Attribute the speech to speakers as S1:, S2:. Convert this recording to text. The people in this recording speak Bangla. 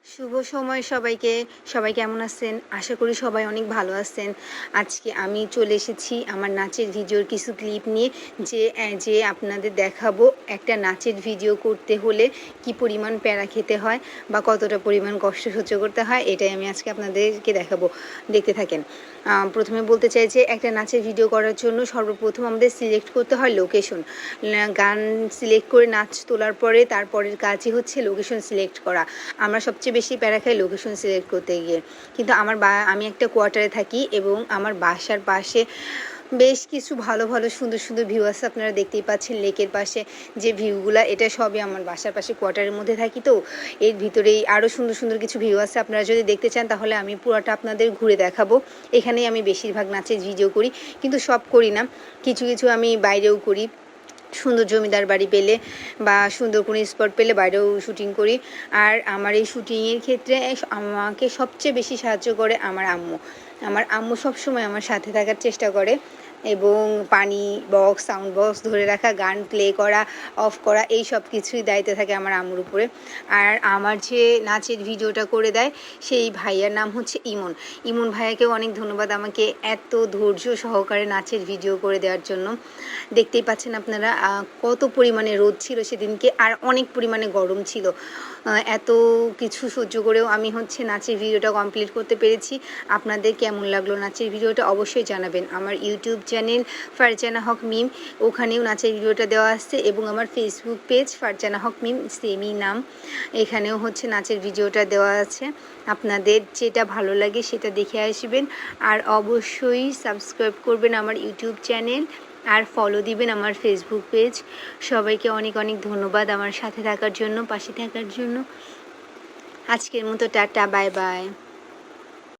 S1: শুভ সময় সবাইকে। সবাই কেমন আছেন? আশা করি সবাই অনেক ভালো আছেন। আজকে আমি চলে এসেছি আমার নাচের ভিডিওর কিছু ক্লিপ নিয়ে যে আপনাদের দেখাবো একটা নাচের ভিডিও করতে হলে কি পরিমাণ প্যারা খেতে হয় বা কতটা পরিমাণ কষ্ট সহ্য করতে হয়, এটাই আমি আজকে আপনাদেরকে দেখাবো। দেখতে থাকেন। প্রথমে বলতে চাই যে একটা নাচের ভিডিও করার জন্য সর্বপ্রথম আমাদের সিলেক্ট করতে হয় লোকেশন। গান সিলেক্ট করে নাচ তোলার পরে তারপরের কাজই হচ্ছে লোকেশন সিলেক্ট করা। আমরা সবচেয়ে বেশি প্যারা খাই লোকেশন সিলেক্ট করতে গিয়ে। কিন্তু আমি একটা কোয়ার্টারে থাকি এবং আমার বাসার পাশে বেশ কিছু ভালো ভালো সুন্দর সুন্দর ভিউ আছে। আপনারা দেখতেই পাচ্ছেন লেকের পাশে যে ভিউগুলা, এটা সবই আমার বাসার পাশে কোয়ার্টারের মধ্যে থাকি। তো এর ভিতরেই আরও সুন্দর সুন্দর কিছু ভিউ আছে। আপনারা যদি দেখতে চান তাহলে আমি পুরোটা আপনাদের ঘুরে দেখাবো। এখানেই আমি বেশিরভাগ নাচের ভিডিও করি, কিন্তু সব করি না, কিছু কিছু আমি বাইরেও করি। সুন্দর জমিদার বাড়ি পেলে বা সুন্দর কোনো স্পট পেলে বাইরেও শুটিং করি। আর আমার এই শুটিংয়ের ক্ষেত্রে আমাকে সবচেয়ে বেশি সাহায্য করে আমার আম্মু সবসময় আমার সাথে থাকার চেষ্টা করে এবং পানি বক্স, সাউন্ড বক্স ধরে রাখা, গান প্লে করা, অফ করা, এই সব কিছুই দায়িত্ব থাকে আমার আম্মুর উপরে। আর আমার যে নাচের ভিডিওটা করে দেয় সেই ভাইয়ার নাম হচ্ছে ইমন। ইমন ভাইয়াকেও অনেক ধন্যবাদ আমাকে এত ধৈর্য সহকারে নাচের ভিডিও করে দেওয়ার জন্য। দেখতেই পাচ্ছেন আপনারা কত পরিমাণে রোদ ছিল সেদিনকে, আর অনেক পরিমাণে গরম ছিল। এত কিছু সহ্য করেও আমি নাচের ভিডিওটা কমপ্লিট করতে পেরেছি। আপনাদের কেমন লাগলো নাচের ভিডিওটা অবশ্যই জানাবেন। আমার ইউটিউব চ্যানেল ফারজানা হক মিম, ওখানেও নাচের ভিডিওটা দেওয়া আসছে, এবং আমার ফেসবুক পেজ ফারজানা হক মিম, সেমই নাম, এখানেও নাচের ভিডিওটা দেওয়া আছে। আপনাদের যেটা ভালো লাগে সেটা দেখে আসবেন, আর অবশ্যই সাবস্ক্রাইব করবেন আমার ইউটিউব চ্যানেল, আর ফলো দিবেন আমার ফেসবুক পেজ। সবাইকে অনেক অনেক ধন্যবাদ আমার সাথে থাকার জন্য, পাশে থাকার জন্য। আজকের মতো টাটা, বাই বাই।